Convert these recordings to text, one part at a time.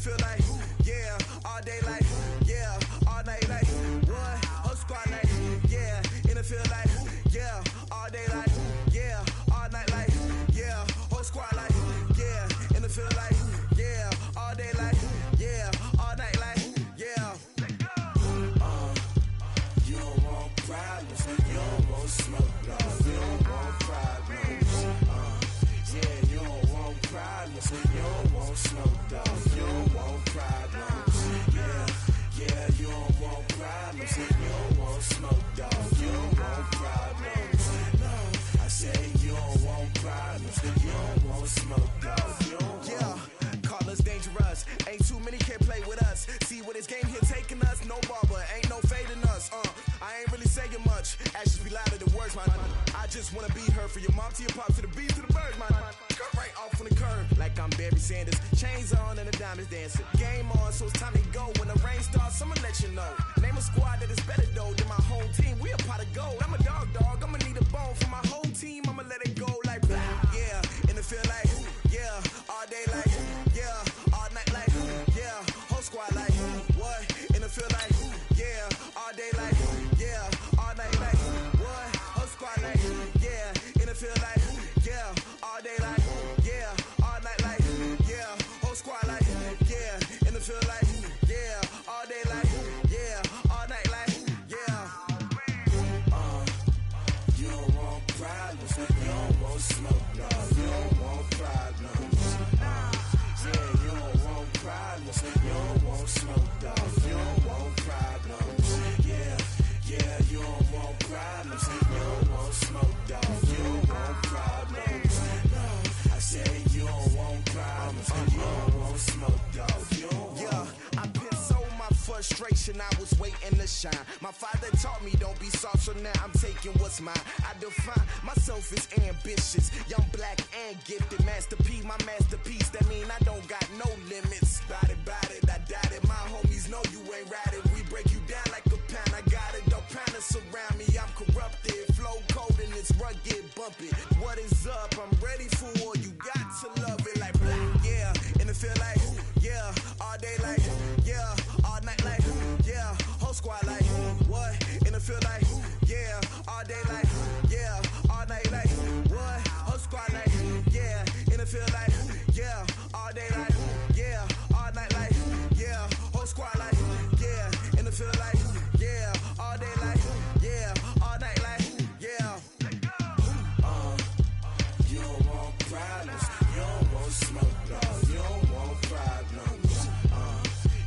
feel like, yeah, all day like, yeah, all night like, what? Whole squad like, yeah, in the feel like, yeah, all day like, yeah, all night like, yeah, whole squad like, yeah, in the feel like, yeah, all day like, yeah, all night like, yeah. You don't want problems, you don't want smoke, no, you don't want problems. Yeah, you don't want problems, you don't want smoke, dog, you don't want problems. Yeah, you don't want problems, you don't want smoke, dog, you don't want problems. No, I say you don't want problems, you don't want smoke, dog, you don't want. Yeah, call us dangerous, ain't too many can play with us. See what this game here taking us, no barber, ain't no fading us. I ain't really saying much, actions be louder than words, man. I just wanna be heard for your mom to your pop to the beat to the bird, man. Cut right off on the curb, like I'm Barry Sanders. Chains on and the diamonds dancing. Game on, so it's time to go. When the rain starts, I'ma let you know. Name a squad that is better though than my whole team. We a pot of gold. I'm a dog, I'ma need a bone for my whole team. I'ma let it go like blah. Yeah, and it feel like, yeah, all day like, yeah, all night like, yeah, whole squad like, what? And it feel like, yeah, all day like, yeah, all night like, what? Whole squad like, yeah, and it feel like, yeah, all day like, yeah, all night like, yeah, whole squad like, yeah, and it feel like, yeah, all day like, yeah, all night like, yeah. You don't want problems, you don't want smoke, no, you don't want problems. Yeah, you don't want problems, you don't want smoke, dog, you don't want problems. Yeah, you don't want problems, you don't want smoke, dog, you don't want problems. No, I say you don't want problems, you don't want smoke, dog, you don't want. Yeah, I've been so my frustration, I was waiting to shine. My father taught me don't be soft, so now I'm taking what's mine. I define myself as ambitious, young, black, and gifted. Master P, my masterpiece, that mean I don't got no limits. Bout it, I doubt it. My homies know you ain't ratted. We break you down like a pound. I got it, don't pound us around me. I'm corrupted, flow cold and it's rugged, bumpy. What is up? I'm ready for war. You got to love it like black, yeah. And it feel like, yeah, all day like, yeah, all night like, yeah, whole squad like, what? And it feel like, yeah, all day like, yeah, all night like, what? Whole squad like, yeah, and it feel like, yeah, all day like, yeah, all night like, yeah, whole squad like, yeah, and it feel like, yeah, all day like, yeah, all night like, yeah. You don't want problems, you don't want smoke, no, you don't want problems.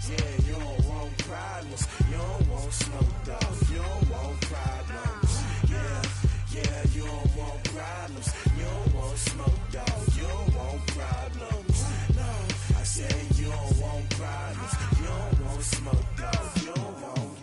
Yeah, you don't want problems, you don't want smoke, dog, you don't want problems. Yeah, you don't want problems, you don't want smoke, dog, you don't want problems. No, I say you don't want problems, you don't want smoke, dog, you don't want.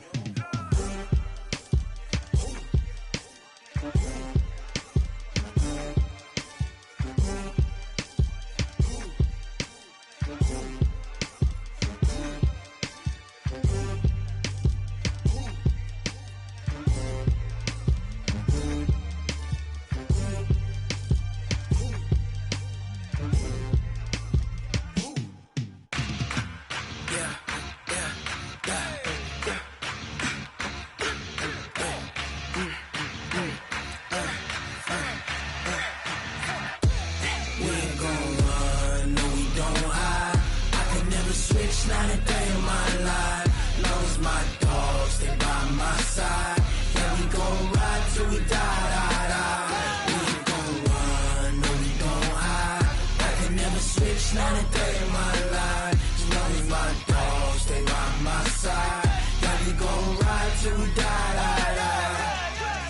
Not a day in my life, long as my dogs stay by my side. Yeah, we gon' ride till we die. We ain't gon' run, no we gon' hide. I can never switch, not a day in my life, as long as my dogs stay by my side. Yeah, we gon' ride till we die.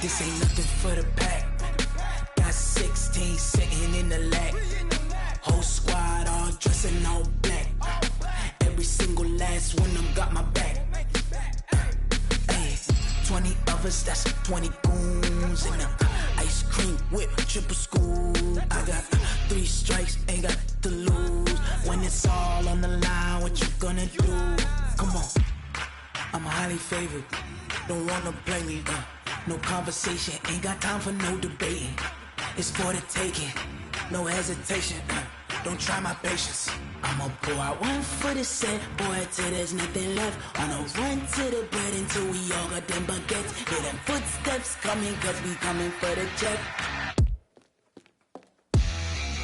This ain't nothing for the pack. Got 16 sitting in the lap. Whole squad all dressing all black. Every single last one of them got my back. Ay, 20 of us, that's 20 goons. And ice cream whip, triple scoop. I got 3 strikes, ain't got to lose. When it's all on the line, what you gonna do? Come on, I'm highly favored. Don't wanna play me, no conversation. Ain't got time for no debating. It's for the taking, no hesitation. don't try my patience. I'ma pour out one for the set, boy, till there's nothing left. On a run to the bread until we all got them baguettes. Hear them footsteps coming, cause we coming for the check.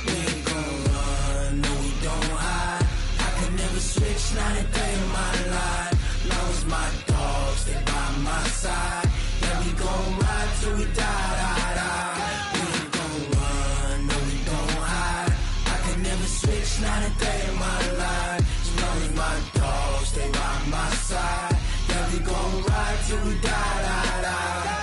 We ain't gon' run, no we don't hide. I could never switch, not a day in my life. Long as my dogs, they by my side. Yeah, we gon' ride till we die, die, die. We ain't gon' run, no we don't hide. I could never switch, not a day in my life. As long as my dogs, they by my side. Yeah, we gon' ride till we die, die, die.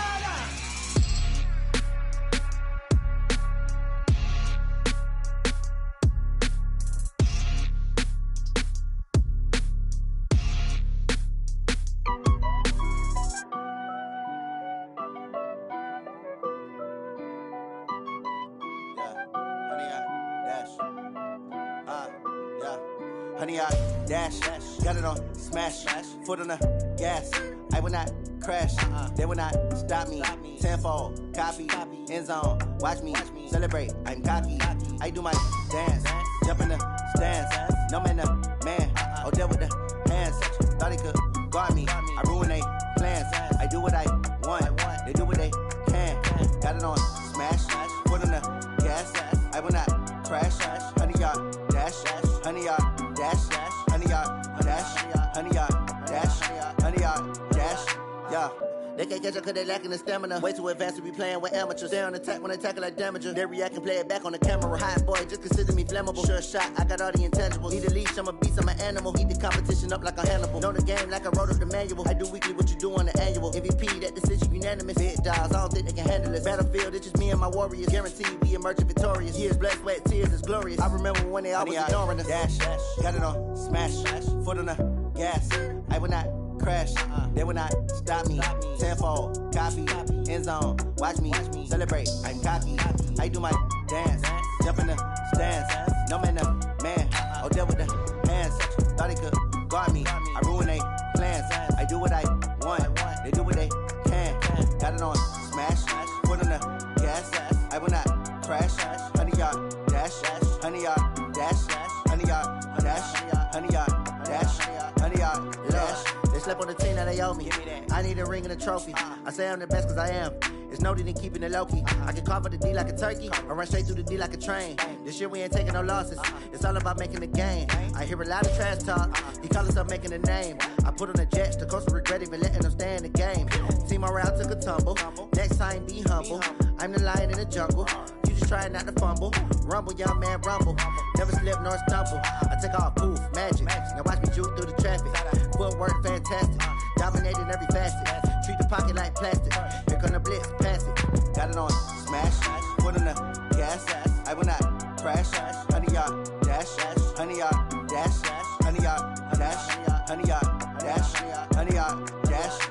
Honey, I dash, got it on smash, foot on the gas. I will not crash, they will not stop me. Tenfold, copy, end zone, watch me celebrate. I'm cocky, I do my dance, jump in the stands. No man, the man, oh there with the hands. Thought he could guard me, I ruin they plans. I do what I want, they do what they can. Got it on smash, foot on the gas. I will not crash, honey, y'all dash, honey, y'all dash, honey, y'all dash, honey, y'all dash, honey, y'all dash, yeah. They can't catch up cause they lacking the stamina. Way too advanced to be playing with amateurs. Stay on attack when they tackle like damager. They react and play it back on the camera. Hot boy, just consider me flammable. Sure shot, I got all the intangibles. Need a leash, I'm a beast, I'm an animal. Eat the competition up like a Hannibal. Know the game like I wrote up the manual. I do weekly what you do on the annual. MVP, that decision unanimous. Big dogs, I don't think they can handle it. Battlefield, it's just me and my warriors. Guaranteed we emerge victorious. Years, blood, sweat, tears, it's glorious. I remember when they always ignoring us. Dash, got it on smash, foot on the gas. I will not crash, they will not stop me. Tenfold, copy, end zone, watch me celebrate. I'm cocky, I do my dance, jump in the stands. No man, the man, oh there with the hands. Thought he could guard me, I ruin they plans. I do what I want, they do what they can. Got it on smash, foot on the gas. I will not crash, honey, y'all dash, honey, y'all dash, honey, y'all dash, honey, y'all dash, honey, y'all dash. They slept on the team that they owe me. I need a ring and a trophy. I say I'm the best cause I am. It's no need in keeping it low-key. I can carve up the D like a turkey or run straight through the D like a train. This year we ain't taking no losses. It's all about making the game. I hear a lot of trash talk. He call himself making a name. I put on the jets. The coach will regret even letting them stay in the game. Team morale took a tumble. Next time be humble. I'm the lion in the jungle. You just trying not to fumble. Rumble, young man, rumble. Never slip nor stumble. I take off, poof, magic. Now watch me juke through the traffic. Footwork fantastic. Dominating every facet. Treat the pocket like plastic. Here come the blitz, pass it. Got it on smash. Foot on the gas. I will not crash. Honey, y'all dash. Honey, y'all dash. Honey, y'all dash. Honey, y'all dash. Honey, y'all dash.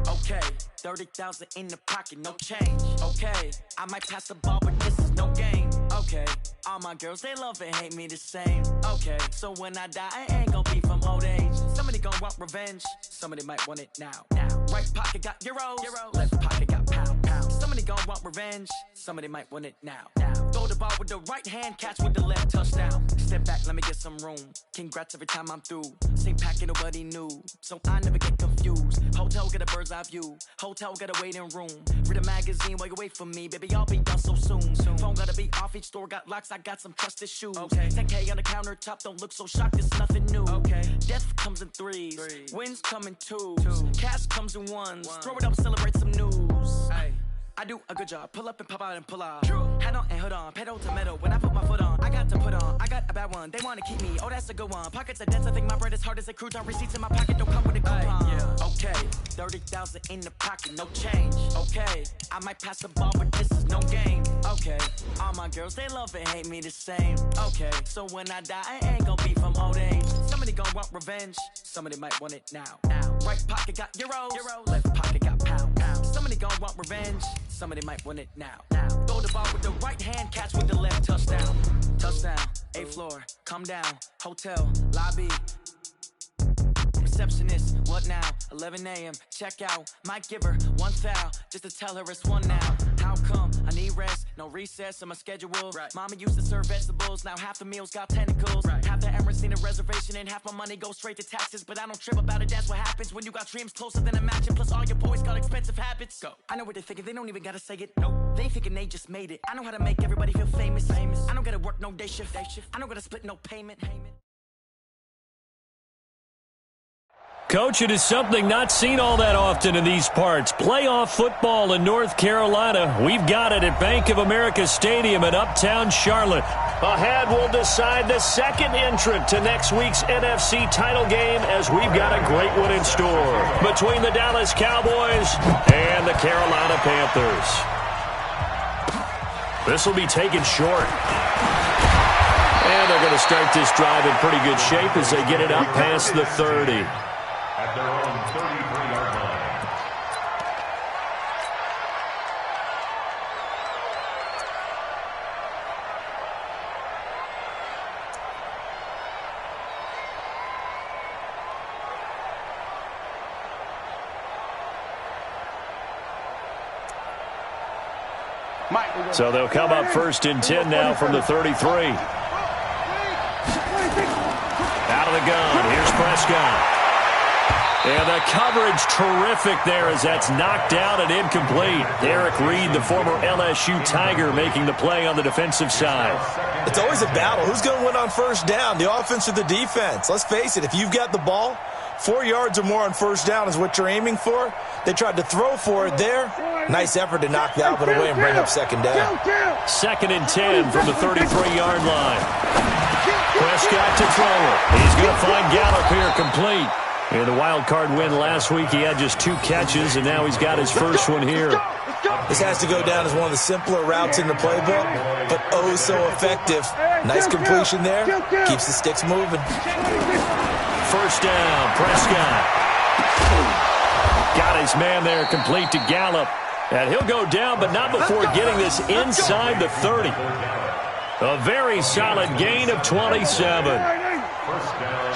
Okay, 30,000 in the pocket, no change. Okay, I might pass the ball, but this is no game. Okay, all my girls, they love and hate me the same. Okay, so when I die, I ain't gon' be from old age. Somebody gon' want revenge, somebody might want it now. Right pocket got euros, left pocket got pounds. Somebody gon' want revenge, somebody might want it now. Throw the ball with the right hand, catch with the left, touchdown. Step back, let me get some room. Congrats every time I'm through. Same packet, nobody knew, so I never get confused. Hotel get a bird's eye view, hotel got a waiting room. Read a magazine while you wait for me, baby, I'll be done so soon. Phone gotta be off, each store got locks, I got some trusted shoes. 10K on the countertop, don't look so shocked, it's nothing new. Death comes in threes, wins come in twos, cash comes in ones. Throw it up, celebrate some news. I do a good job, pull up and pop out and pull out. Hat on and hood on, pedal to metal. When I put my foot on, I got to put on. I got a bad one, they wanna keep me, oh that's a good one. Pockets are dense, I think my bread is hard as a crouton. Receipts in my pocket, don't come with a coupon. Okay, 30,000 in the pocket, no change. Okay, I might pass the ball, but this is no game. Okay, all my girls, they love and hate me the same. Okay, so when I die, I ain't gon' be from old age. Somebody Somebody gon' want revenge. Somebody might want it now. Right pocket got euros. Left pocket got pounds. Somebody gon' want revenge. Somebody might want it now. Throw the ball with the right hand, catch with the left. Touchdown. Touchdown. 8th floor. Come down. Hotel. Lobby. Receptionist, what now? 11 a.m. Check out. Might give her one foul just to tell her it's one now. How come? I need rest, no recess in my schedule. Right. Mama used to serve vegetables, now half the meals got tentacles. Right. Half the Emirates need a reservation and half my money goes straight to taxes. But I don't trip about it, that's what happens when you got dreams closer than a match. Plus all your boys got expensive habits. Go. I know what they're thinking, they don't even gotta say it. Nope. They thinking they just made it. I know how to make everybody feel famous. I don't gotta work no day shift. I don't gotta split no payment. Coach, it is something not seen all that often in these parts. Playoff football in North Carolina. We've got it at Bank of America Stadium in Uptown Charlotte. Ahead will decide the second entrant to next week's NFC title game, as we've got a great one in store between the Dallas Cowboys and the Carolina Panthers. This will be taken short. And they're going to start this drive in pretty good shape as they get it up past the 30. At their own 33-yard line. So they'll come up 1st and 10 now from the 33. Out of the gun, here's Prescott. And the coverage terrific there as that's knocked down and incomplete. Eric Reed, the former LSU Tiger, making the play on the defensive side. It's always a battle. Who's going to win on 1st down, the offense or the defense? Let's face it, if you've got the ball, 4 yards or more on 1st down is what you're aiming for. They tried to throw for it there. Nice effort to knock that one away and bring up 2nd down. 2nd and 10 from the 33-yard line. Prescott to throw it. He's going to find Gallup here complete. In the wild card win last week, he had just 2 catches, and now he's got his first one here. This has to go down as one of the simpler routes in the playbook, but oh so effective. Nice completion there. Keeps the sticks moving. 1st down, Prescott. Got his man there complete to Gallup. And he'll go down, but not before getting this inside the 30. A very solid gain of 27.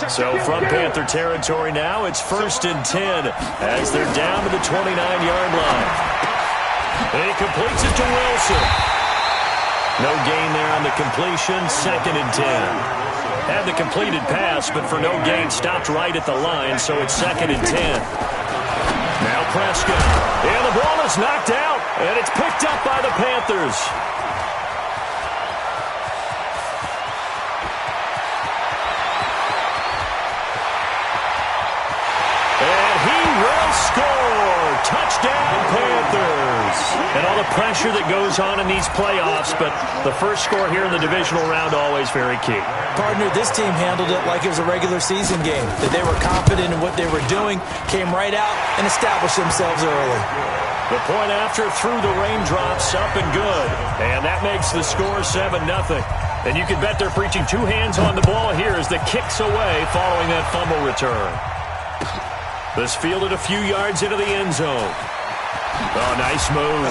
So from Panther territory now, it's 1st and 10 as they're down to the 29-yard line. And he completes it to Wilson. No gain there on the completion, 2nd and 10. Had the completed pass, but for no gain, stopped right at the line, so it's 2nd and 10. Now Prescott. And the ball is knocked out, and it's picked up by the Panthers. Score! Touchdown, Panthers! And all the pressure that goes on in these playoffs, but the first score here in the divisional round always very key. Partner, this team handled it like it was a regular season game. That they were confident in what they were doing, came right out and established themselves early. The point after threw the raindrops up and good. And that makes the score 7-0. And you can bet they're preaching 2 hands on the ball here as the kick's away following that fumble return. This fielded a few yards into the end zone. Oh, nice move.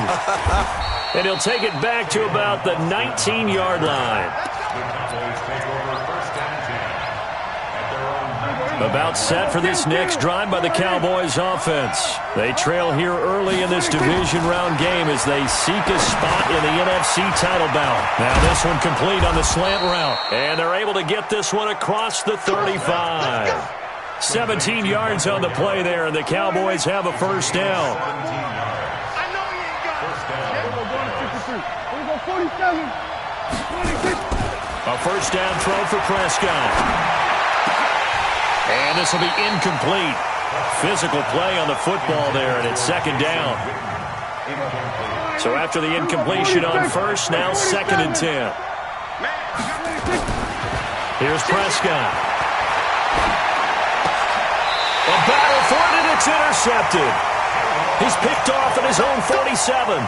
And he'll take it back to about the 19-yard line. About set for this next drive by the Cowboys offense. They trail here early in this division round game as they seek a spot in the NFC title bout. Now this one complete on the slant route. And they're able to get this one across the 35. 17 yards on the play there, and the Cowboys have a 1st down. A 1st down throw for Prescott. And this will be incomplete. Physical play on the football there, and it's 2nd down. So after the incompletion on 1st, now 2nd and 10. Here's Prescott. A battle for it, and it's intercepted. He's picked off at his own 47.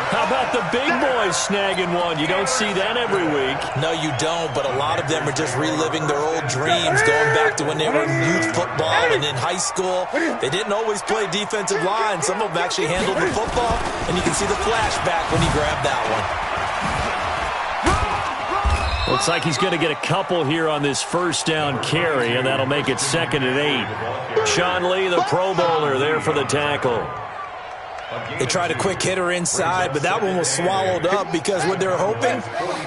How about the big boys snagging one? You don't see that every week. No, you don't, but a lot of them are just reliving their old dreams, going back to when they were in youth football and in high school. They didn't always play defensive line. Some of them actually handled the football, and you can see the flashback when he grabbed that one. Looks like he's going to get a couple here on this first down carry, and that'll make it 2nd and 8. Sean Lee, the Pro Bowler, there for the tackle. They tried a quick hitter inside, but that one was swallowed up because what they're hoping,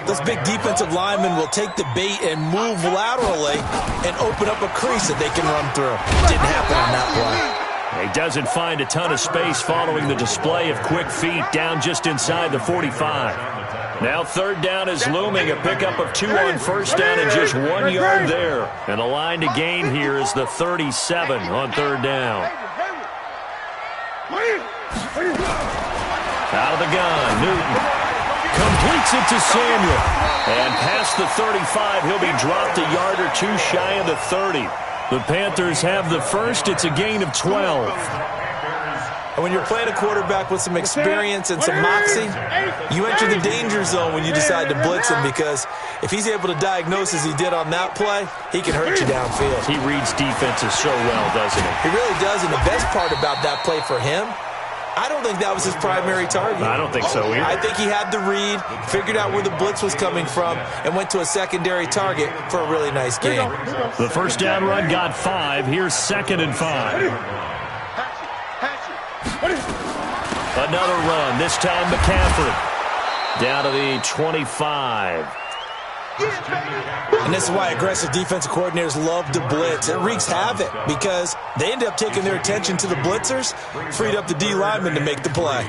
those big defensive linemen will take the bait and move laterally and open up a crease that they can run through. Didn't happen on that play. He doesn't find a ton of space following the display of quick feet down just inside the 45. Now 3rd down is looming, a pickup of 2 on first down and just 1 yard there. And the line to gain here is the 37 on 3rd down. Out of the gun, Newton completes it to Samuel. And past the 35, he'll be dropped a yard or 2 shy of the 30. The Panthers have the first. It's a gain of 12. And when you're playing a quarterback with some experience and some moxie, you enter the danger zone when you decide to blitz him, because if he's able to diagnose as he did on that play, he can hurt you downfield. He reads defenses so well, doesn't he? He really does, and the best part about that play for him, I don't think that was his primary target. I don't think so either. I think he had the read, figured out where the blitz was coming from, and went to a secondary target for a really nice game. The first down run got 5. Here's 2nd and 5. Another run, this time McCaffrey. Down to the 25. And this is why aggressive defensive coordinators love to blitz. It wreaks havoc because they end up taking their attention to the blitzers, freed up the D lineman to make the play.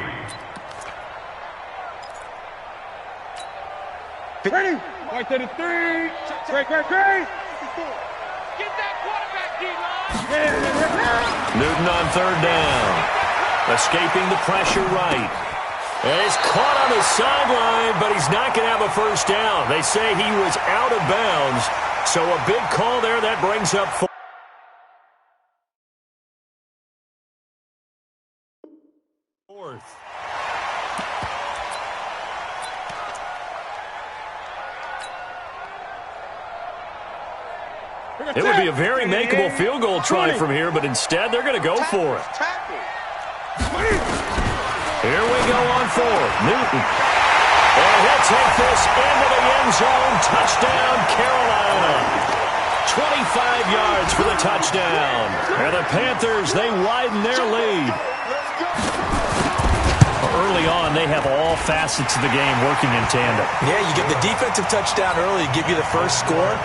Ready? Right to the 3. Great. Get that quarterback, D-line. Newton on 3rd down. Escaping the pressure right. And he's caught on the sideline, but he's not going to have a first down. They say he was out of bounds. So a big call there that brings up 4th. It would be a very makeable field goal try from here, but instead they're going to go for it. Here we go on 4th. Newton. And he'll take this into the end zone. Touchdown, Carolina. 25 yards for the touchdown. And the Panthers, they widen their lead. Early on, they have all facets of the game working in tandem. Yeah, you get the defensive touchdown early to give you the first score,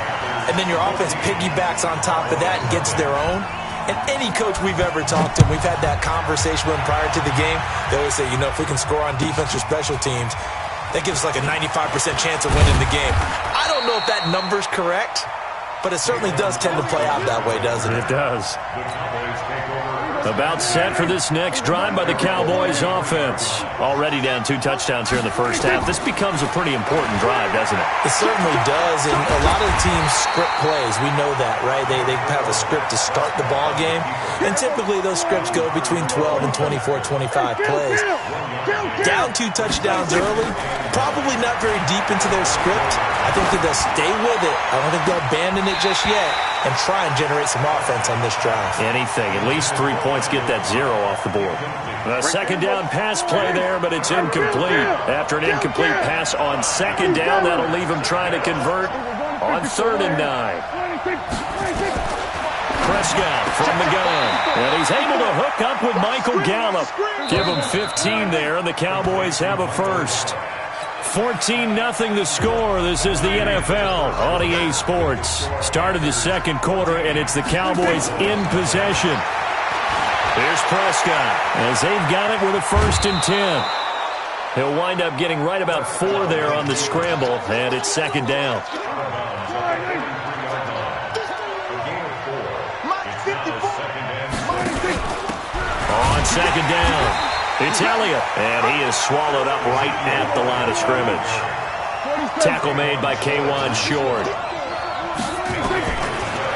and then your offense piggybacks on top of that and gets their own. And any coach we've ever talked to, we've had that conversation with them prior to the game. They always say, if we can score on defense or special teams, that gives us like a 95% chance of winning the game. I don't know if that number's correct, but it certainly does tend to play out that way, doesn't it? It does. About set for this next drive by the Cowboys offense. Already down 2 touchdowns here in the first half. This becomes a pretty important drive, doesn't it? It certainly does, and a lot of the teams script plays. We know that, right? They have a script to start the ball game, and typically those scripts go between 12 and 24, 25 plays. Down 2 touchdowns early, probably not very deep into their script. I think that they'll stay with it. I don't think they'll abandon it just yet and try and generate some offense on this drive. Anything. At least 3 points, get that 0 off the board. A second down pass play there, but it's incomplete. After an incomplete pass on 2nd down, that'll leave him trying to convert on 3rd and 9. Prescott from the gun. And he's able to hook up with Michael Gallup. Give him 15 there, and the Cowboys have a first. 14-0 the score. This is the NFL on EA Sports. Start of the second quarter, and it's the Cowboys in possession. Here's Prescott as they've got it with a 1st and 10. He'll wind up getting right about 4 there on the scramble, and it's 2nd down. On 2nd down, it's Elliott, and he is swallowed up right at the line of scrimmage. Tackle made by K'Wan Short.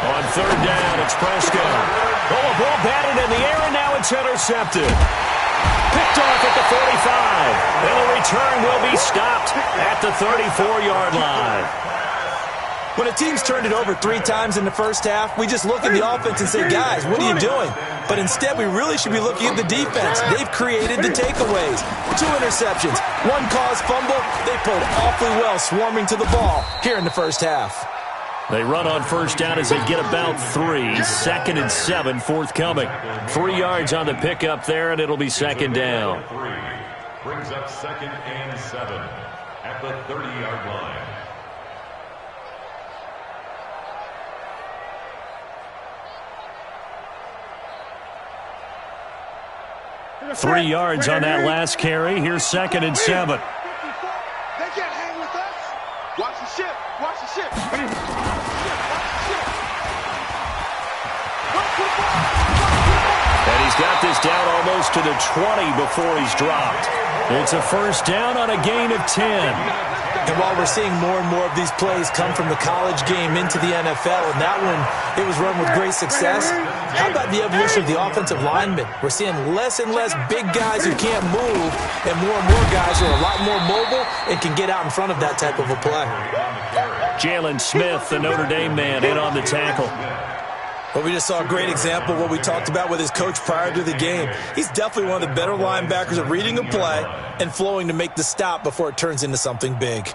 On third down. It's Prescott. Oh, a ball batted in the air, and now it's intercepted. Picked off at the 45. And the return will be stopped at the 34-yard line. When a team's turned it over 3 times in the first half, we just look at the offense and say, guys, what are you doing? But instead, we really should be looking at the defense. They've created the takeaways. 2 interceptions, 1 caused fumble. They played awfully well swarming to the ball here in the first half. They run on first down as they get about 3. 2nd and 7 forthcoming. 3 yards on the pickup there, and it'll be second down. Brings up 2nd and 7 at the 30-yard line. 3 yards on that last carry. Here's 2nd and 7. They can't hang with us. Watch the ship. Watch the ship. Watch the ship. And he's got this down almost to the 20 before he's dropped. It's a first down on a gain of 10. And while we're seeing more and more of these plays come from the college game into the NFL, and that one, it was run with great success, how about the evolution of the offensive linemen? We're seeing less and less big guys who can't move, and more guys who are a lot more mobile and can get out in front of that type of a play. Jalen Smith, the Notre Dame man, in on the tackle. Well, we just saw a great example of what we talked about with his coach prior to the game. He's definitely one of the better linebackers at reading a play and flowing to make the stop before it turns into something big.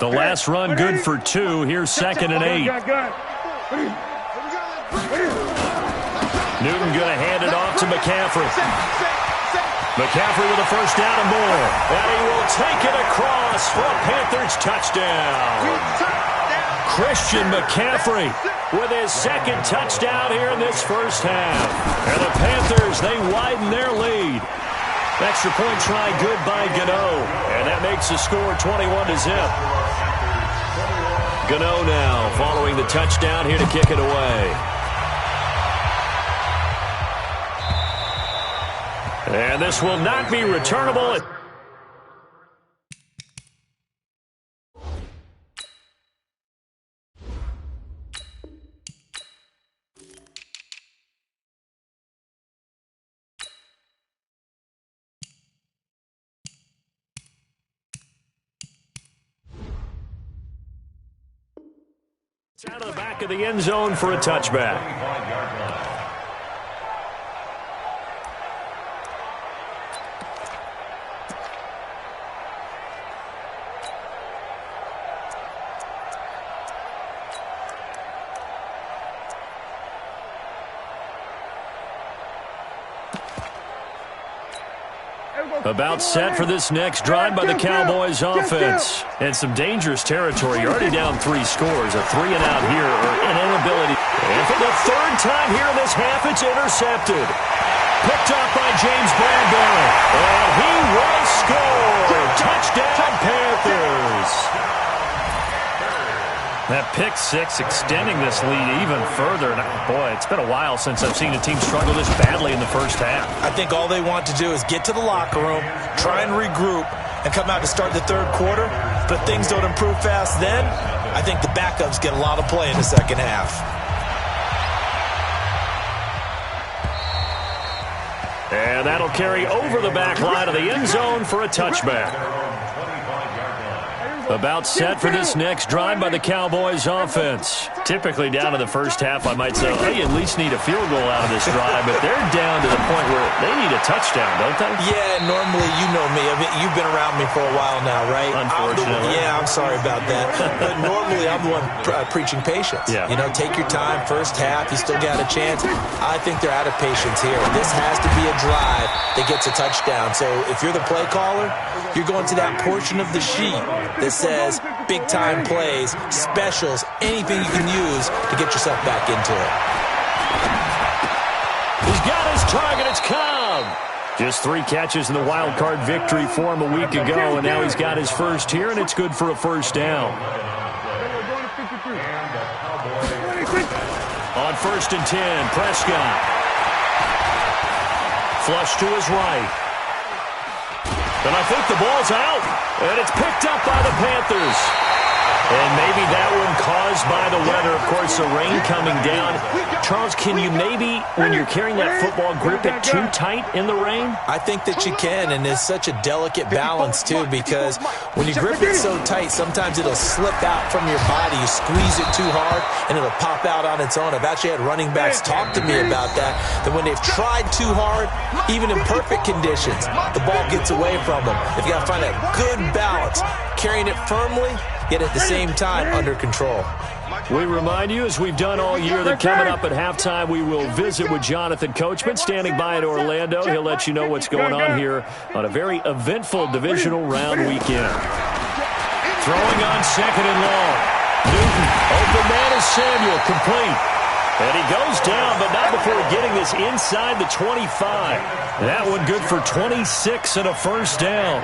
The last run good for 2. Here's 2nd and 8. Newton going to hand it off to McCaffrey. McCaffrey with a first down and more. And he will take it across for a Panthers touchdown. Christian McCaffrey with his 2nd touchdown here in this first half. And the Panthers, they widen their lead. Extra point try good by Gano. And that makes the score 21-0. Gano now following the touchdown here to kick it away. And this will not be returnable. It's out of the back of the end zone for a touchback. About set for this next drive by the Cowboys offense. And some dangerous territory. You're already down 3 scores. A 3-and-out here, or an inability. And for the 3rd time here in this half, it's intercepted. Picked off by James Bradbury. And he will score. Touchdown, Panthers. That pick 6 extending this lead even further. And boy, it's been a while since I've seen a team struggle this badly in the first half. I think all they want to do is get to the locker room, try and regroup, and come out to start the 3rd quarter. But if things don't improve fast then, I think the backups get a lot of play in the second half. And that'll carry over the back line of the end zone for a touchback. About set for this next drive by the Cowboys offense. Typically down in the first half, I might say, they at least need a field goal out of this drive, but they're down to the point where they need a touchdown, don't they? Yeah, normally, you know me. I mean, you've been around me for a while now, right? Unfortunately. I'm sorry about that. But normally, I'm the one preaching patience. Yeah. You know, take your time. First half, you still got a chance. I think they're out of patience here. This has to be a drive that gets a touchdown. So if you're the play caller, you're going to that portion of the sheet that says big-time plays, specials, anything you can use to get yourself back into it. He's got his target. It's Cobb. Just 3 catches in the wild card victory for him a week ago, and now he's got his first here, and it's good for a first down. On 1st and 10, Prescott. Flush to his right. And I think the ball's out. And it's picked up by the Panthers. And maybe that one caused by the weather. Of course, the rain coming down. Charles, can you maybe, when you're carrying that football, grip it too tight in the rain? I think that you can, and it's such a delicate balance, too, because when you grip it so tight, sometimes it'll slip out from your body. You squeeze it too hard, and it'll pop out on its own. I've actually had running backs talk to me about that when they've tried too hard, even in perfect conditions, the ball gets away from them. If you got to find that good balance, carrying it firmly, yet at the same time under control. We remind you, as we've done all year, that coming up at halftime, we will visit with Jonathan Coachman, standing by in Orlando. He'll let you know what's going on here on a very eventful divisional round weekend. Throwing on second and long. Newton, open man is Samuel, complete. And he goes down, but not before getting this inside the 25. That one good for 26 and a first down.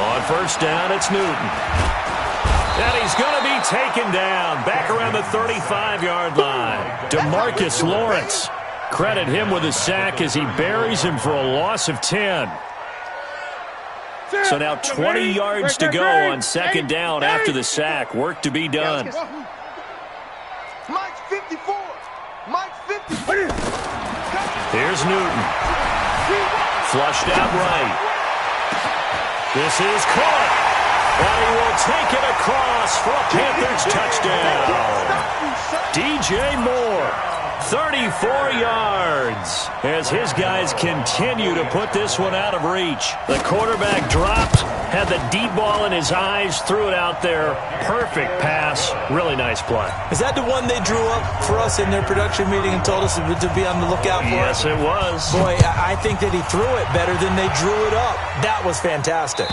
On first down, it's Newton. And he's going to be taken down back around the 35-yard line. DeMarcus Lawrence. Credit him with a sack as he buries him for a loss of 10. So now 20 yards to go on second down after the sack. Work to be done. Mike's 54. Mike's 54. Here's Newton. Flushed out right. This is caught. And he will take it across for a Panthers touchdown. DJ Moore, 34 yards, as his guys continue to put this one out of reach. The quarterback dropped, had the deep ball in his eyes, threw it out there. Perfect pass. Really nice play. Is that the one they drew up for us in their production meeting and told us to be on the lookout for? Yes, it was. Boy, I think that he threw it better than they drew it up. That was fantastic.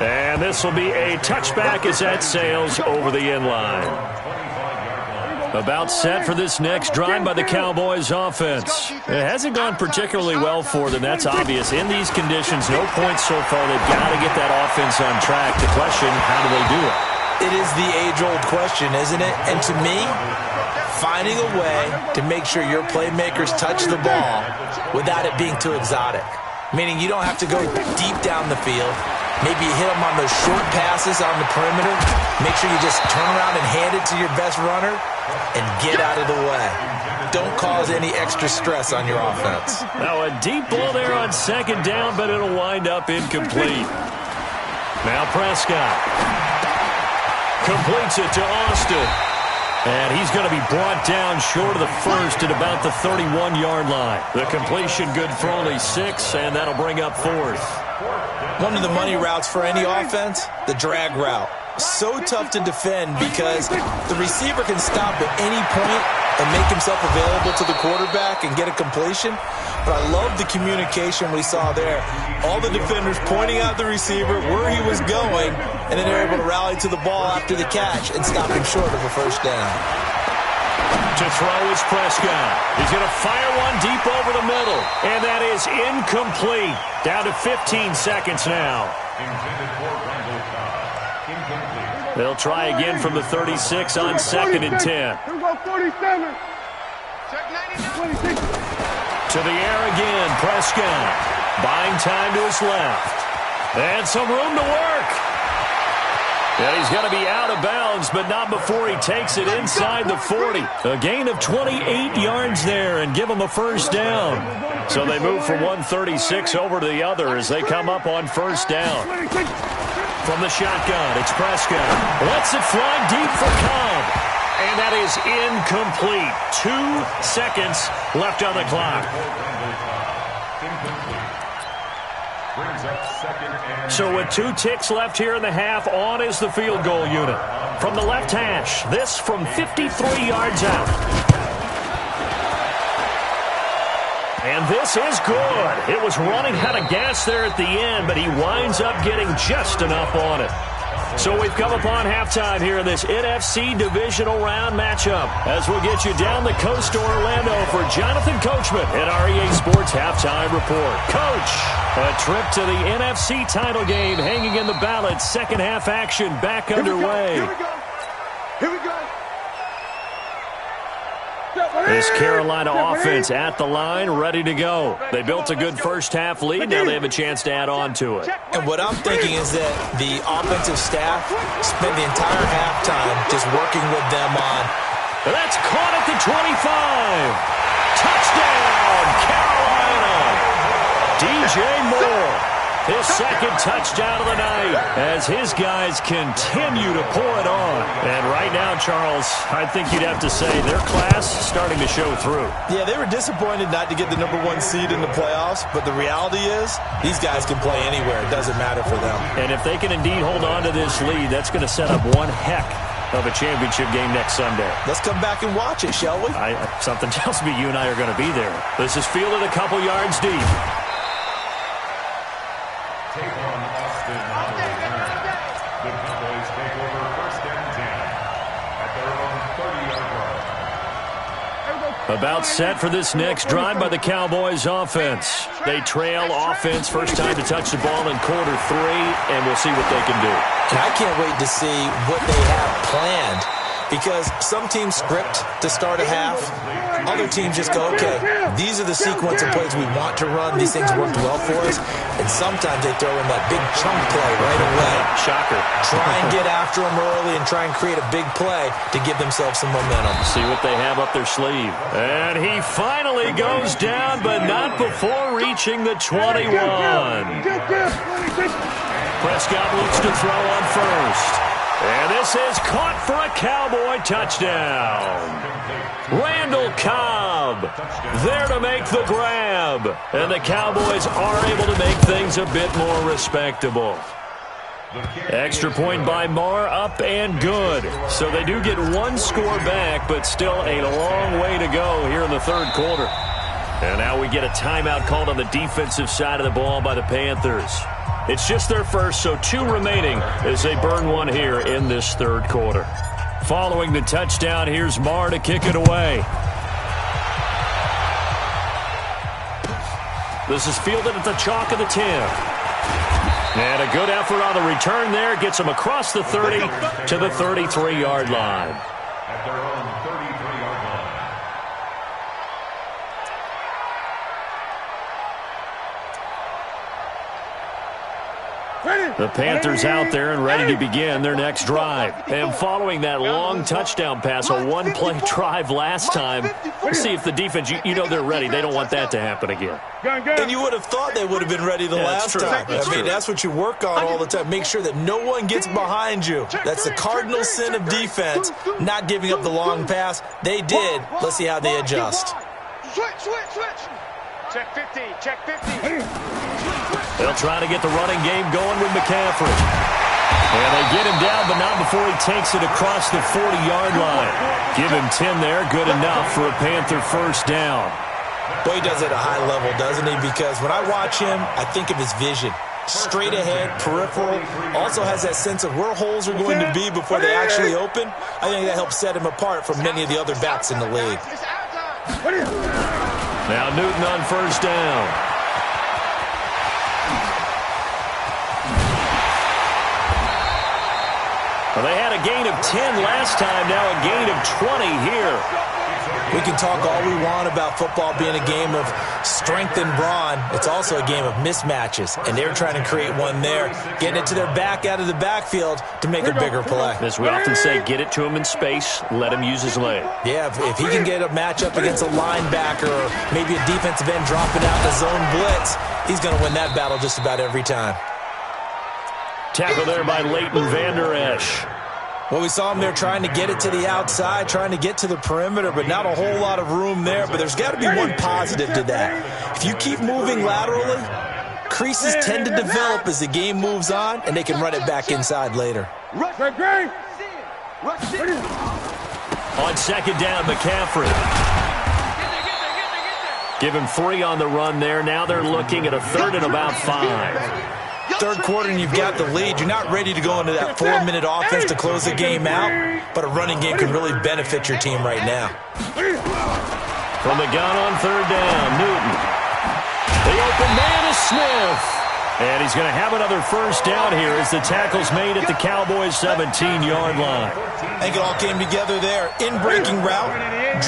And this will be a touchback as that sails over the end line. About set for this next drive by the Cowboys offense. It hasn't gone particularly well for them. That's obvious. In these conditions, no points so far. They've got to get that offense on track. The question, how do they do it? It is the age-old question, isn't it? And to me, finding a way to make sure your playmakers touch the ball without it being too exotic. Meaning you don't have to go deep down the field. Maybe you hit them on those short passes on the perimeter. Make sure you just turn around and hand it to your best runner and get out of the way. Don't cause any extra stress on your offense. Now a deep ball there on second down, but it'll wind up incomplete. Now Prescott completes it to Austin. And he's going to be brought down short of the first at about the 31-yard line. The completion good for only 6, and that'll bring up fourth. One of the money routes for any offense, the drag route. So tough to defend because the receiver can stop at any point and make himself available to the quarterback and get a completion. But I love the communication we saw there. All the defenders pointing out the receiver, where he was going, and then they're able to rally to the ball after the catch and stop him short of a first down. To throw is Prescott. He's going to fire one deep over the middle. And that is incomplete. Down to 15 seconds now. They'll try again from the 36 on second and 10. To the air again, Prescott. Buying time to his left. And some room to work. And he's going to be out of bounds, but not before he takes it inside the 40. A gain of 28 yards there and give him a first down. So they move from 136 over to the other as they come up on first down. From the shotgun, it's Prescott. Lets it fly deep for Cobb. And that is incomplete. 2 seconds left on the clock. So with 2 ticks left here in the half, on is the field goal unit. From the left hash, this from 53 yards out. And this is good. It was running out of gas there at the end, but he winds up getting just enough on it. So we've come upon halftime here in this NFC divisional round matchup as we'll get you down the coast to Orlando for Jonathan Coachman at our EA Sports Halftime Report. Coach, a trip to the NFC title game hanging in the balance. Second half action back underway. Here we go. Here we go. This Carolina offense at the line, ready to go. They built a good first half lead. Now they have a chance to add on to it. And what I'm thinking is that the offensive staff spent the entire halftime just working with them on. That's caught at the 25. Touchdown, Carolina. DJ Moore. His second touchdown of the night as his guys continue to pour it on. And right now, Charles, I think you'd have to say their class starting to show through. Yeah, they were disappointed not to get the #1 seed in the playoffs, but the reality is these guys can play anywhere. It doesn't matter for them. And if they can indeed hold on to this lead, that's going to set up one heck of a championship game next Sunday. Let's come back and watch it, shall we? Something tells me you and I are going to be there. This is fielded a couple yards deep. Take on Austin on the return. The Cowboys take over 1st and 10 at their own 30-yard line. About set for this next drive by the Cowboys offense. They trail offense, first time to touch the ball in quarter 3, and we'll see what they can do. And I can't wait to see what they have planned, because some teams script to start a half. Other teams just go, okay, these are the sequence of plays we want to run. These things worked well for us. And sometimes they throw in that big chunk play right away. Shocker. Try and get after them early and try and create a big play to give themselves some momentum. See what they have up their sleeve. And he finally goes down, but not before reaching the 21. Prescott looks to throw on first. And this is caught for a Cowboy touchdown. Randall Cobb there to make the grab. And the Cowboys are able to make things a bit more respectable. Extra point by Marr, up and good. So they do get one score back, but still a long way to go here in the third quarter. And now we get a timeout called on the defensive side of the ball by the Panthers. It's just their first, so 2 remaining as they burn one here in this third quarter. Following the touchdown, here's Marr to kick it away. This is fielded at the chalk of the 10. And a good effort on the return there. Gets them across the 30 to the 33-yard line. At their own 33-yard line. The Panthers out there and ready to begin their next drive. And following that long touchdown pass, a one-play drive last time, we'll see if the defense, you know they're ready. They don't want that to happen again. And you would have thought they would have been ready the last time. I mean, that's what you work on all the time. Make sure that no one gets behind you. That's the cardinal sin of defense, not giving up the long pass. They did. Let's see how they adjust. Switch. Check 50. Check 50. They'll try to get the running game going with McCaffrey. And they get him down, but not before he takes it across the 40-yard line. Give him 10 there, good enough for a Panther first down. Boy, he does it at a high level, doesn't he? Because when I watch him, I think of his vision. Straight ahead, peripheral, also has that sense of where holes are going to be before they actually open. I think that helps set him apart from many of the other backs in the league. Now Newton on first down. Well, they had a gain of 10 last time, now a gain of 20 here. We can talk all we want about football being a game of strength and brawn. It's also a game of mismatches, and they're trying to create one there, getting it to their back out of the backfield to make a bigger play. As we often say, get it to him in space, let him use his leg. Yeah, if he can get a matchup against a linebacker or maybe a defensive end dropping out the zone blitz, he's going to win that battle just about every time. Tackle there by Leighton Vander Esch. Well, we saw him there trying to get it to the outside, trying to get to the perimeter, but not a whole lot of room there. But there's got to be one positive to that. If you keep moving laterally, creases tend to develop as the game moves on, and they can run it back inside later. On second down, McCaffrey. Give him 3 on the run there. Now they're looking at a third and about 5. third quarter and you've got the lead, you're not ready to go into that 4-minute offense to close the game out, but a running game can really benefit your team right now. From the gun on third down, Newton. The open man is Smith. And he's going to have another first down here as the tackle's made at the Cowboys' 17-yard line. I think it all came together there. In-breaking route,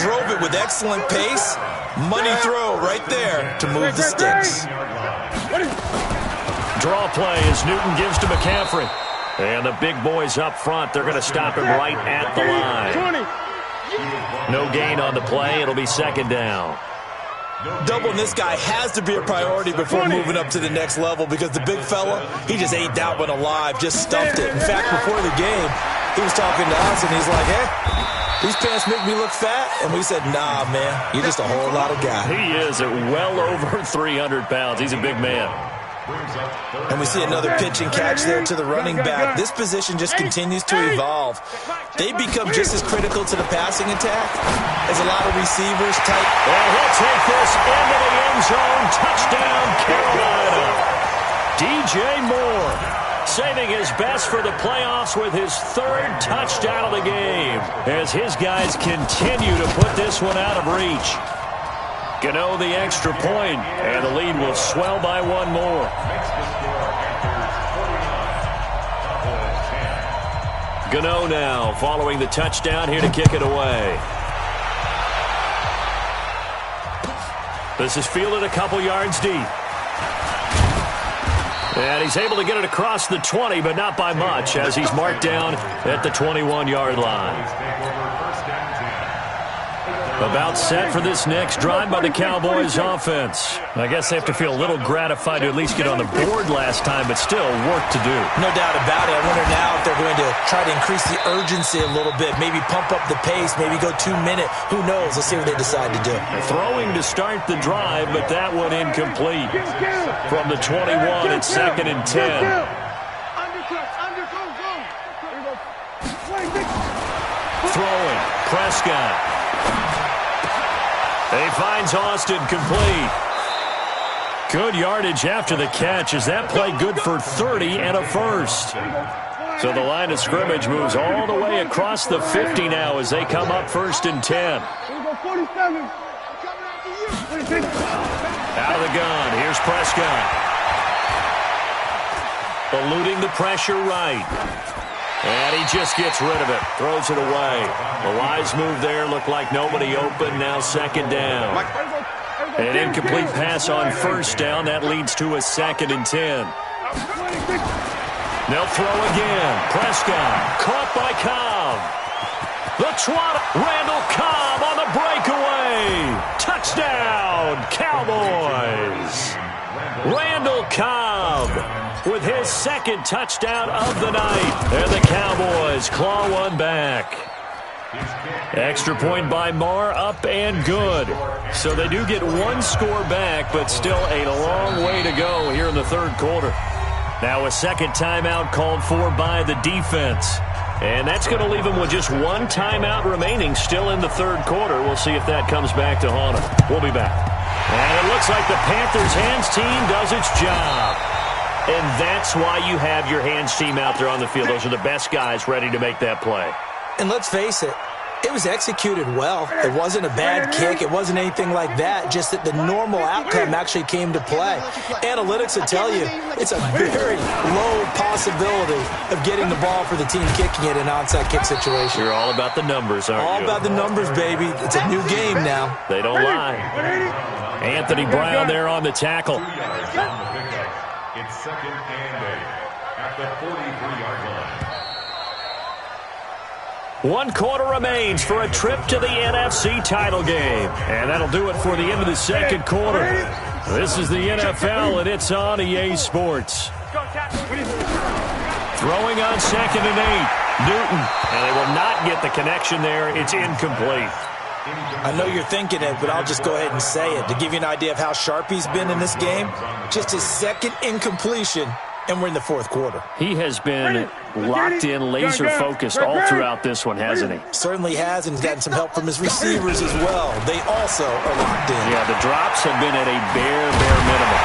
drove it with excellent pace. Money throw right there to move the sticks. Draw play as Newton gives to McCaffrey. And the big boys up front, they're going to stop him right at the line. No gain on the play. It'll be second down. Doubling this guy has to be a priority before moving up to the next level because the big fella, he just ate that one alive, just stuffed it. In fact, before the game, he was talking to us, and he's like, hey, these pants make me look fat? And we said, nah, man, you're just a whole lot of guy. He is at well over 300 pounds. He's a big man. And we see another pitch and catch there to the running back. This position just continues to evolve. They become just as critical to the passing attack as a lot of receivers type. And he'll take this into the end zone. Touchdown, Carolina. DJ Moore saving his best for the playoffs with his third touchdown of the game as his guys continue to put this one out of reach. Gano the extra point, and the lead will swell by one more. Gano now following the touchdown here to kick it away. This is fielded a couple yards deep. And he's able to get it across the 20, but not by much as he's marked down at the 21-yard line. About set for this next drive by the Cowboys offense. I guess they have to feel a little gratified to at least get on the board last time, but still work to do. No doubt about it. I wonder now if they're going to try to increase the urgency a little bit, maybe pump up the pace, maybe go 2-minute. Who knows? Let's see what they decide to do. Throwing to start the drive, but that one incomplete. From the 21, it's 2nd and 10. Throwing, Prescott. He finds Austin complete. Good yardage after the catch. Is that play good for 30 and a first? So the line of scrimmage moves all the way across the 50 now as they come up 1st and 10. Out of the gun. Here's Prescott. Eluding the pressure right. And he just gets rid of it. Throws it away. A wise move there. Looked like nobody open. Now 2nd down. An incomplete pass on 1st down. That leads to a 2nd and 10. They'll throw again. Prescott caught by Cobb. The trot. Randall Cobb on the breakaway. Touchdown, Cowboys. Randall Cobb with his 2nd touchdown of the night. And the Cowboys claw one back. Extra point by Marr, up and good. So they do get one score back, but still a long way to go here in the third quarter. Now a 2nd timeout called for by the defense. And that's going to leave them with just one timeout remaining still in the third quarter. We'll see if that comes back to haunt them. We'll be back. And it looks like the Panthers' hands team does its job. And that's why you have your hands team out there on the field. Those are the best guys ready to make that play. And let's face it, it was executed well. It wasn't a bad kick. It wasn't anything like that. Just that the normal outcome actually came to play. Analytics will tell you it's a very low possibility of getting the ball for the team kicking it in an onside kick situation. You're all about the numbers, aren't you? All about the numbers, baby. It's a new game now. They don't lie. Anthony Brown there on the tackle. It's 2nd and 8 at the 43-yard line. 1 quarter remains for a trip to the NFC title game. And that'll do it for the end of the 2nd quarter. This is the NFL, and it's on EA Sports. Throwing on 2nd and 8. Newton. And they will not get the connection there. It's incomplete. I know you're thinking it, but I'll just go ahead and say it. To give you an idea of how sharp he's been in this game, just his 2nd incompletion, and we're in the 4th quarter. He has been locked in, laser-focused all throughout this one, hasn't he? Certainly has, and he's gotten some help from his receivers as well. They also are locked in. Yeah, the drops have been at a bare minimum.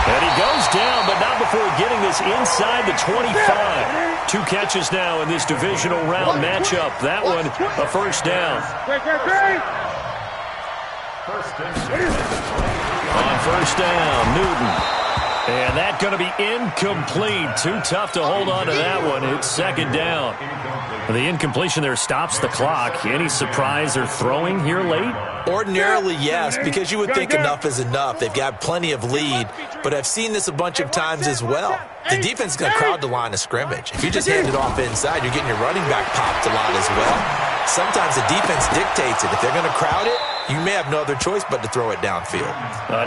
And he goes down, but not before getting the is inside the 25. 2 catches now in this divisional round matchup. That one, a first down. On first down, Newton. And that's going to be incomplete. Too tough to hold on to that one. It's second down. The incompletion there stops the clock. Any surprise they're throwing here late? Ordinarily, yes, because you would think enough is enough. They've got plenty of lead, but I've seen this a bunch of times as well. The defense is going to crowd the line of scrimmage. If you just hand it off inside, you're getting your running back popped a lot as well. Sometimes the defense dictates it. If they're going to crowd it, you may have no other choice but to throw it downfield.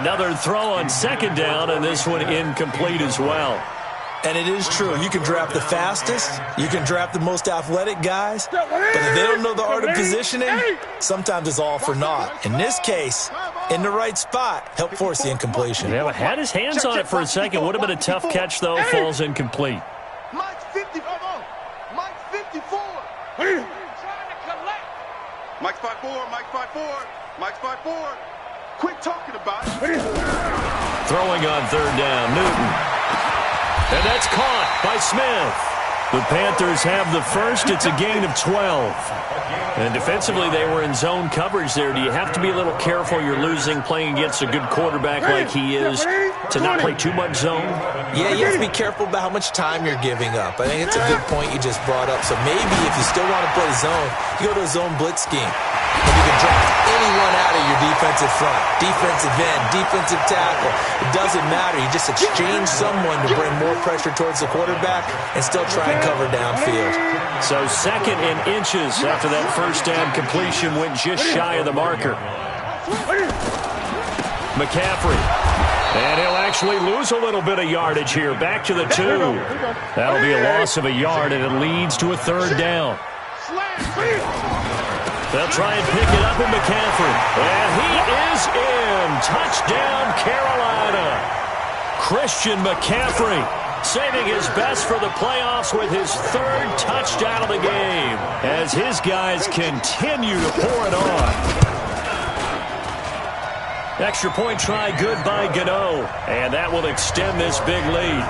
Another throw on second down, and this one incomplete as well. And it is true. You can draft the fastest. You can draft the most athletic guys. But if they don't know the art of positioning, sometimes it's all for naught. In this case, in the right spot, help force the incompletion. Yeah, had his hands on it for a second. Would have been a tough catch, though. Falls incomplete. Mike's 50. Mike's 54. Trying to collect. Mike's 5'4". Mike's 5'4". Mike's 5'4". Quit talking about it. Throwing on third down, Newton. And that's caught by Smith. The Panthers have the first. It's a gain of 12. And defensively, they were in zone coverage there. Do you have to be a little careful? You're losing playing against a good quarterback like he is to not play too much zone? Yeah, you have to be careful about how much time you're giving up. I think it's a good point you just brought up. So maybe if you still want to play zone, you go to a zone blitz scheme. And you can draft anyone out of your defensive front, defensive end, defensive tackle. It doesn't matter. You just exchange someone to bring more pressure towards the quarterback and still try and cover downfield. So second and inches after that first down completion went just shy of the marker. McCaffrey. And he'll actually lose a little bit of yardage here. Back to the 2. That'll be a loss of a yard, and it leads to a third down. They'll try and pick it up in McCaffrey. And he is in. Touchdown, Carolina. Christian McCaffrey saving his best for the playoffs with his 3rd touchdown of the game as his guys continue to pour it on. Extra point try good by Gano. And that will extend this big lead.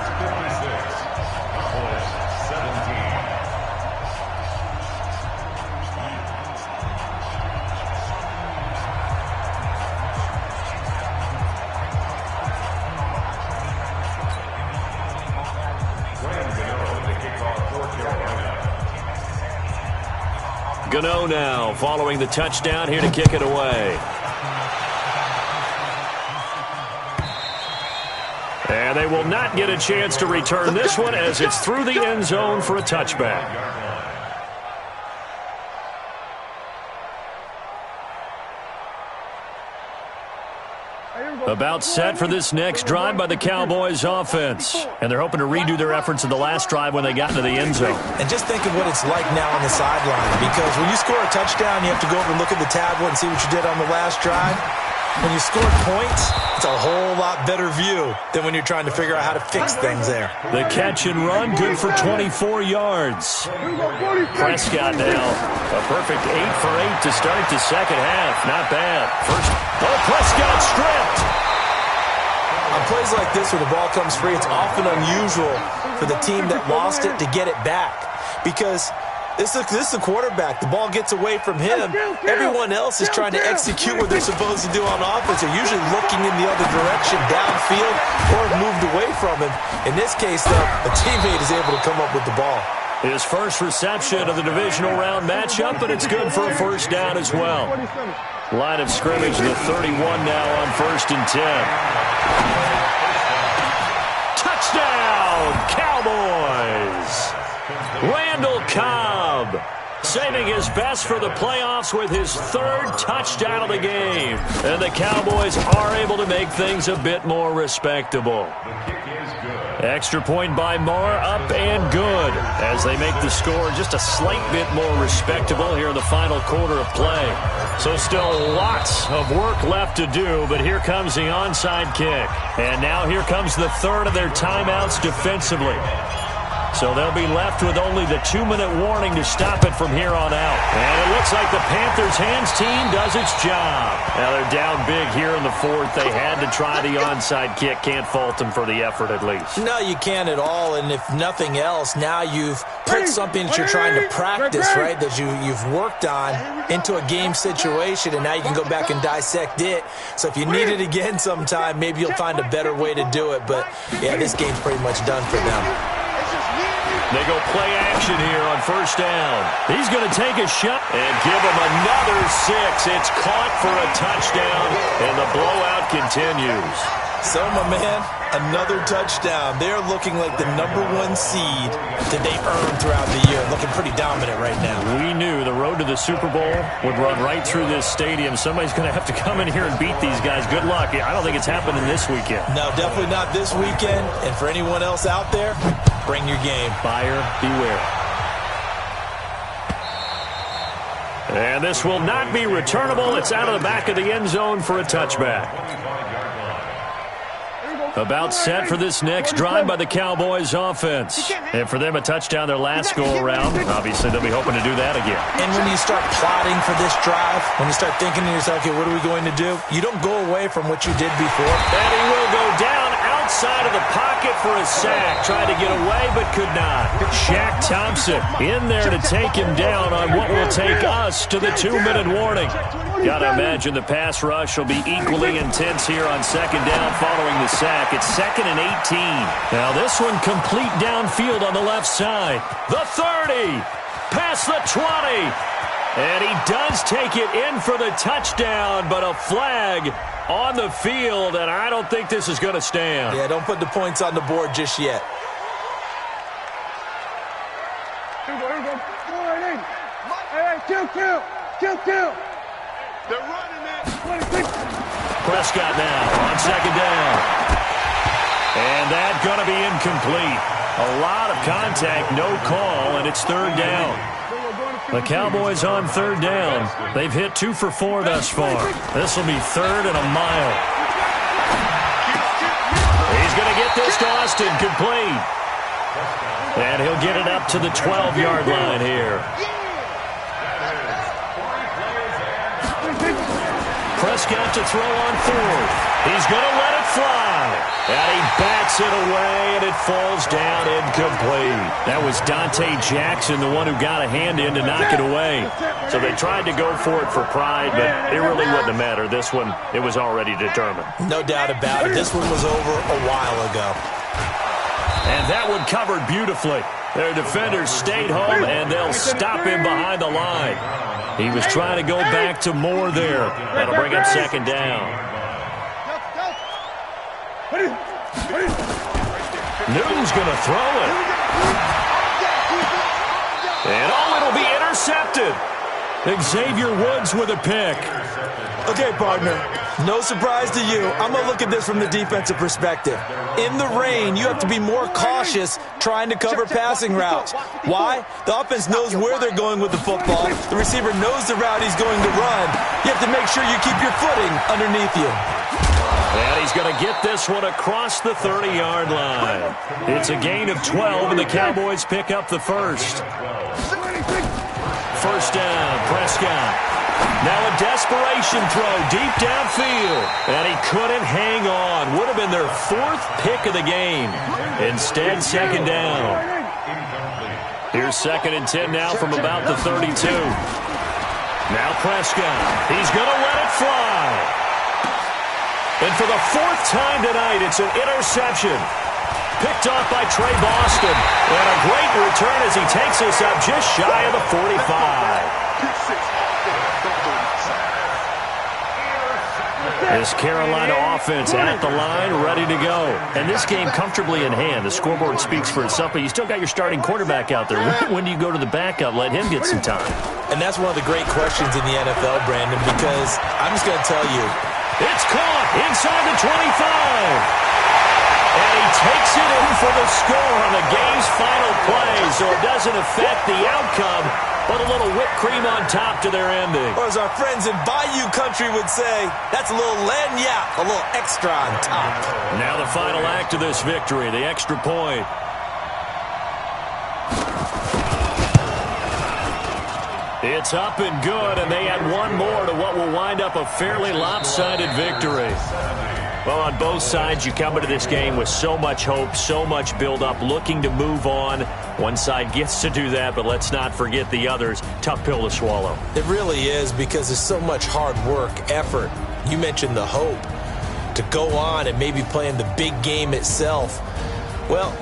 Gano now following the touchdown here to kick it away. And they will not get a chance to return this one as it's through the end zone for a touchback. About set for this next drive by the Cowboys offense. And they're hoping to redo their efforts in the last drive when they got into the end zone. And just think of what it's like now on the sideline. Because when you score a touchdown, you have to go over and look at the tablet and see what you did on the last drive. When you score points, it's a whole lot better view than when you're trying to figure out how to fix things there. The catch and run, good for 24 yards. Prescott now, a perfect 8 for 8 to start the second half. Not bad. First, Prescott stripped. On plays like this where the ball comes free, it's often unusual for the team that lost it to get it back. Because this is the quarterback. The ball gets away from him. Everyone else is trying to execute what they're supposed to do on offense. They're usually looking in the other direction, downfield, or moved away from him. In this case, though, a teammate is able to come up with the ball. His first reception of the divisional round matchup, and it's good for a first down as well. Line of scrimmage, the 31 now on 1st and 10. Touchdown, Cowboys! Randall Cobb saving his best for the playoffs with his 3rd touchdown of the game. And the Cowboys are able to make things a bit more respectable. Extra point by Moore, up and good, as they make the score just a slight bit more respectable here in the final quarter of play. So still lots of work left to do, but here comes the onside kick. And now here comes the 3rd of their timeouts defensively. So they'll be left with only the 2-minute warning to stop it from here on out. And it looks like the Panthers hands team does its job. Now they're down big here in the fourth. They had to try the onside kick. Can't fault them for the effort at least. No, you can't at all. And if nothing else, now you've put something that you're trying to practice, right, that you've worked on into a game situation, and now you can go back and dissect it. So if you need it again sometime, maybe you'll find a better way to do it. But, yeah, this game's pretty much done for them. They go play action here on first down. He's going to take a shot and give him another 6. It's caught for a touchdown, and the blowout continues. So, my man, another touchdown. They're looking like the #1 seed that they earned throughout the year. Looking pretty dominant right now. We knew the road to the Super Bowl would run right through this stadium. Somebody's going to have to come in here and beat these guys. Good luck. I don't think it's happening this weekend. No, definitely not this weekend. And for anyone else out there, bring your game. Buyer beware. And this will not be returnable. It's out of the back of the end zone for a touchback. About set for this next drive by the Cowboys offense. And for them, a touchdown their last go-around. Obviously, they'll be hoping to do that again. And when you start plotting for this drive, when you start thinking to yourself, okay, what are we going to do? You don't go away from what you did before. And he will go down outside of the pocket for a sack. Tried to get away, but could not. Shaq Thompson in there to take him down on what will take us to the 2-minute warning. Got to imagine the pass rush will be equally intense here on second down following the sack. It's 2nd and 18. Now this one complete downfield on the left side. The 30. Past the 20. And he does take it in for the touchdown, but a flag on the field, and I don't think this is going to stand. Yeah, don't put the points on the board just yet. Here we go. Kill. They're running it. Prescott now on second down. And that's going to be incomplete. A lot of contact, no call, and it's third down. The Cowboys on third down. They've hit 2 for 4 thus far. This will be 3rd and a mile. He's going to get this to Austin complete. And he'll get it up to the 12-yard line here. Prescott to throw on 4th. He's going to let it fly. And he bats it away, and it falls down incomplete. That was Dante Jackson, the one who got a hand in to knock it away. So they tried to go for it for pride, but it really wouldn't have mattered. This one, it was already determined. No doubt about it. This one was over a while ago. And that one covered beautifully. Their defenders stayed home, and they'll stop him behind the line. He was trying to go back to Moore there. That'll bring up second down. Newton's going to throw it. And it'll be intercepted. Xavier Woods with a pick. Okay, partner, no surprise to you. I'm going to look at this from the defensive perspective. In the rain, you have to be more cautious trying to cover passing routes. Why? The offense knows where they're going with the football. The receiver knows the route he's going to run. You have to make sure you keep your footing underneath you. And he's going to get this one across the 30-yard line. It's a gain of 12, and the Cowboys pick up the first. First down, Prescott. Now a desperation throw deep downfield. And he couldn't hang on. Would have been their 4th pick of the game. Instead, second down. Here's 2nd and 10 now from about the 32. Now Prescott. He's going to let it fly. And for the 4th time tonight, it's an interception. Picked off by Trey Boston. And a great return as he takes us up just shy of the 45. This Carolina offense at the line, ready to go. And this game comfortably in hand. The scoreboard speaks for itself, but you still got your starting quarterback out there. When do you go to the backup? Let him get some time. And that's one of the great questions in the NFL, Brandon, because I'm just going to tell you. It's caught inside the 25. And he takes it in for the score on the game's final play, so it doesn't affect the outcome, but a little whipped cream on top to their ending. Or as our friends in Bayou Country would say, that's a little lagniappe, a little extra on top. Now the final act of this victory, the extra point. It's up and good, and they add one more to what will wind up a fairly lopsided victory. Well, on both sides, you come into this game with so much hope, so much build-up, looking to move on. One side gets to do that, but let's not forget the others. Tough pill to swallow. It really is, because there's so much hard work, effort. You mentioned the hope to go on and maybe play in the big game itself. Well,